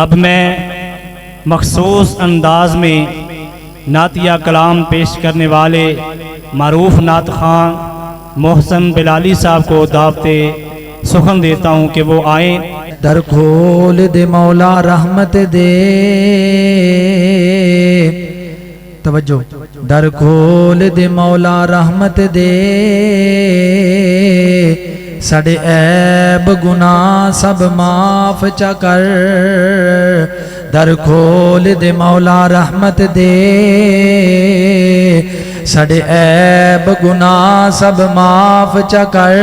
اب میں مخصوص انداز میں نعتیہ کلام پیش کرنے والے معروف نعت خواں محسن بلالی صاحب کو دعوت سخن دیتا ہوں کہ وہ آئیں۔ در کھول دے مولا رحمت دے، توجہ، در کھول دے مولا رحمت دے، ساڑے عیب گناہ سب معاف چا کر، در کھول دے مولا رحمت دے، ساڑے عیب گناہ سب معاف چا کر،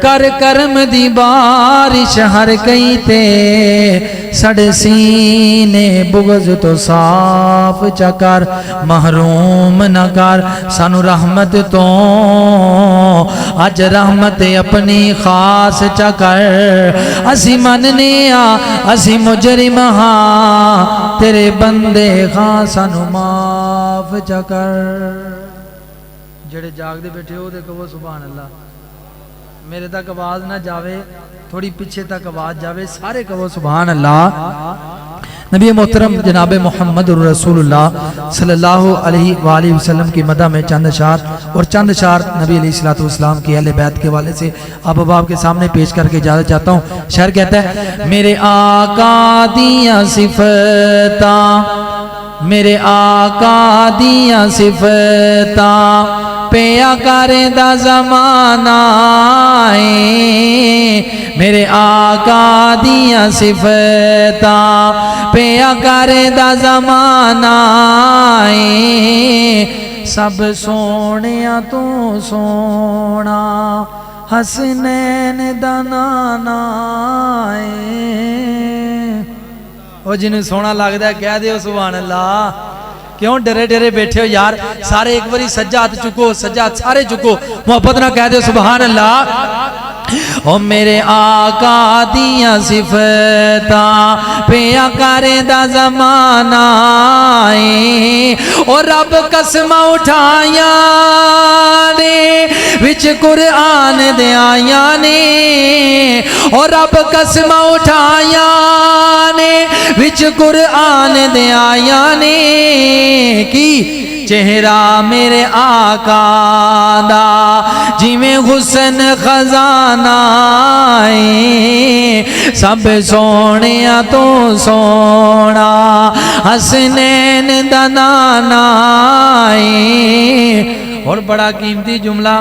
کر کرم دی بارش ہر کئی تے، ساڑے سینے بغض تو صاف چا کر، محروم نہ کر سانو رحمت تو، اج رحمت اپنی خاص چا کر، اسی مننے اسی مجرم ہاں، تیرے بندے خاں سانو معاف چا کر۔ جڑے جاگ دے بیٹھے ہو دیکھو وہ سبحان اللہ، میرے تک آواز نہ جاوے، تھوڑی پیچھے تک آواز جاوے، سارے کہو سبحان اللہ۔ نبی محترم جناب محمد رسول اللہ صلی اللہ علیہ وآلہ وسلم کی مدح میں چند اشعار اور چند اشعار نبی علیہ السلام کی اہل بیت کے والے سے اب آپ کے سامنے پیش کر کے اجازت چاہتا ہوں۔ شعر کہتا ہے، میرے آقا دیاں صفتاں، میرے آقا دیاں صفتاں پیا کریں دا زمانہ ہے، میرے آقا دیاں صفتاں پیا کریں دا زمانہ ہے، سب سونیاں تو سونا حسنین دا نانا ہے۔ وہ جنہیں سونا لگ دا ہے کہہ دے سبحان اللہ، کیوں ڈرے ڈرے بیٹھے ہو یار، سارے ایک باری سجاد چکو، سجاد سارے چکو، محبت نہ کہہ دے سبحان اللہ۔ او میرے آقا دیاں صفتاں پیا کریں دا زمانہ ہے، اور رب قسم اٹھائیاں نے وچ قرآن دے آیاں نے، اور رب قسم اٹھائیاں نے وچ قرآن دے آیاں نے، کی چہرہ میرے آقا دا جویں حسن خزانہ ہے، سب سونیاں تو سونا حسنین دا نانا ہے۔ اور بڑا قیمتی جملہ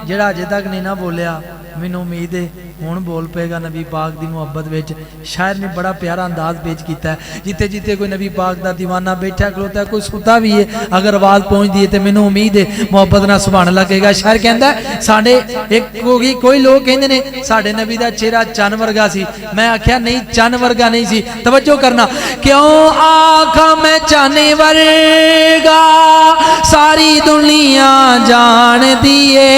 جڑا اجے تک نہیں نہ بولیا، مینوں امید ہے ہن بول پے گا نبی پاک دی محبت وچ۔ شاعر نے بڑا پیارا انداز پیش کیتا ہے، جتے جتے کوئی نبی پاک دا دیوانہ بیٹھا کھلوتا ہے، کوئی ستا بھی ہے، اگر آواز پہنچ دی ہے تے مینوں امید ہے محبت نہ سبحان اللہ کہے گا۔ شاعر کہندا ہے ساڈے ایک کوئی لوگ کہندے نے ساڈے نبی دا چہرہ چن ورگا سی، میں آکھیا نہیں چن ورگا نہیں سی، توجہ کرنا، کیوں آکھاں میں چن ورگا ساری دنیا جان دیے،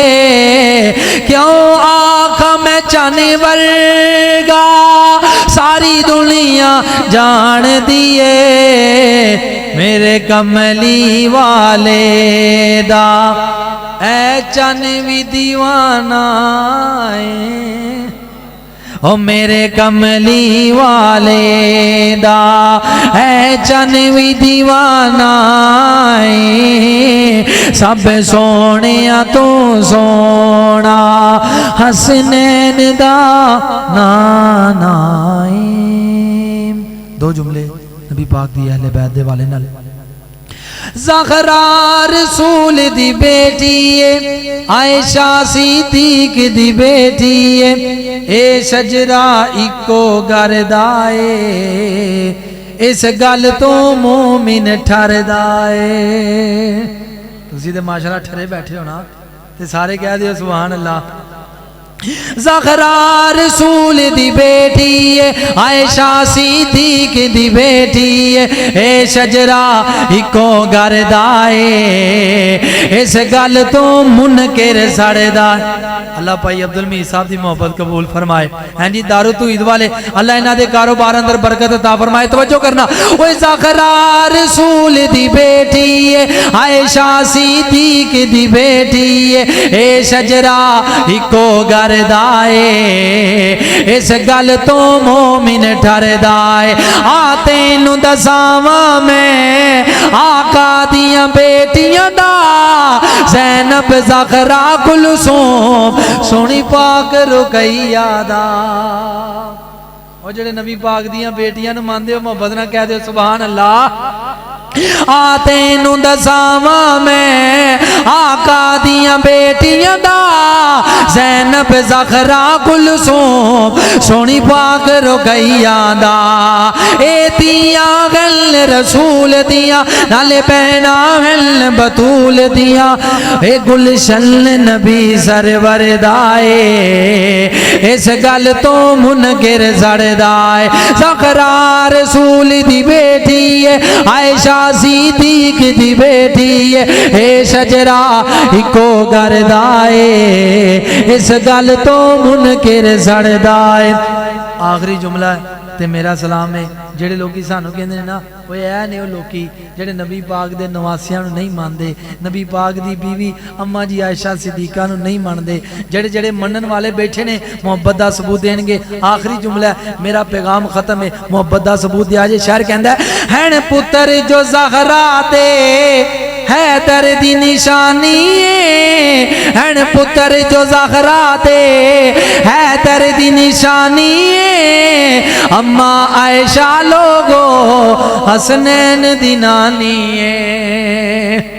کیوں آکھاں میں چن ورگا ساری دنیا جان دیے، میرے کملی والے دا اے چن بھی دیوانہ ہے، او میرے کملی والے دا اے چن بھی دیوانہ ہے، سب سونیاں تو سونا حسنین دا نانا ہے۔ دو جملے نبی پاک دی اہل بیت دے والے نال۔ زہرا رسول دی بیٹی ہے، عائشہ صدیق دی بیٹی ہے، اے شجرہ اکو گردائے، اس گل تو مومن ٹھردائے۔ تسی تے ماشاءاللہ ٹھرے بیٹھے ہو نا، تے سارے کہہ دیو سبحان اللہ۔ زہرا رسول دی بیٹی ہے، عائشہ صدیق دی بیٹی ہے، اے شجرہ اکو گردائے، اس گل تو منکر سڑدا۔ اللہ پائی عبدالمید صاحب دی محبت قبول فرمائے۔ ہیں جی دارو تو عید والے، اللہ انہاں دے کاروبار اندر برکت عطا فرمائے۔ توجہ کرنا، وہ زہرا رسول دی بیٹی ہے، عائشہ صدیق دی بیٹی ہے، اے شجرہ اکو گردائے، ڈردا ہے اس گل تو مومن ڈردا ہے آ تینوں دساواں میں آقا دیاں بیٹیاں دا زینب زہرا کلثوم سونی پاک رقیہ دا اور جڑے نبی پاک دیاں بیٹیاں نو ماندے ہو محبت نہ کہہ دے سبحان اللہ آ تینوں دساواں میں آقا دیاں بیٹیاں دا زینب زہرا کلثوم سونی پاک رقیہ دا اے دیاں گل رسول دیاں نالے پہنا گل بطول دیاں اے گلشن نبی سرور دائے اس گل تو منکر زردائے زہرا رسول دی بیٹی ہے عائشہ صدیق دی بیٹی ہے اے شجرہ اکو گردائے اس گل تو منکر زردائے آخری جملہ ہے تے میرا سلام ہے جڑے لوگی سانو کہندے نے نا وہ اے نے وہ لوکی جڑے نبی پاک دے نواسیاں نو نہیں ماندے نبی پاک دی بیوی اما جی عائشہ صدیقہ نو نہیں ماندے جڑے جڑے منن والے بیٹھے نے محبت دا ثبوت دین گے آخری جملہ ہے میرا پیغام ختم ہے محبت دا ثبوت دیا جے شاعر کہندا ہے ہن پتر جو زہرا تے حیدر دی نشانی ہے ہن پتر جو زہرا تے حیدر دی نشانی ہے اما عائشہ لوگو حسنین دی نانی ہے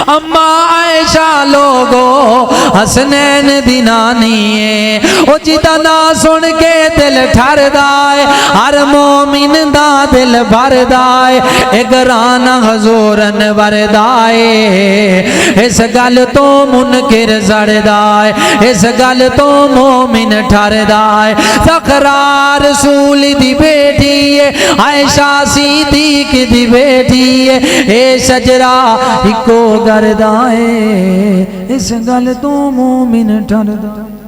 اما عائشہ لوگو حسنین دی نانی ہے او جدا نا سن کے دل ٹھر دائے ہر مومن دا دل بھر دائے اگران حضورن وردائے اس گل تو منکر زڑ دائے اس گل تو مومن ٹھر دائے زہرا رسول دی بیٹی ہے عائشہ صدیق دی بیٹی ہے اے شجرہ اکو گردائے اس گل تو مومن ٹھر دائے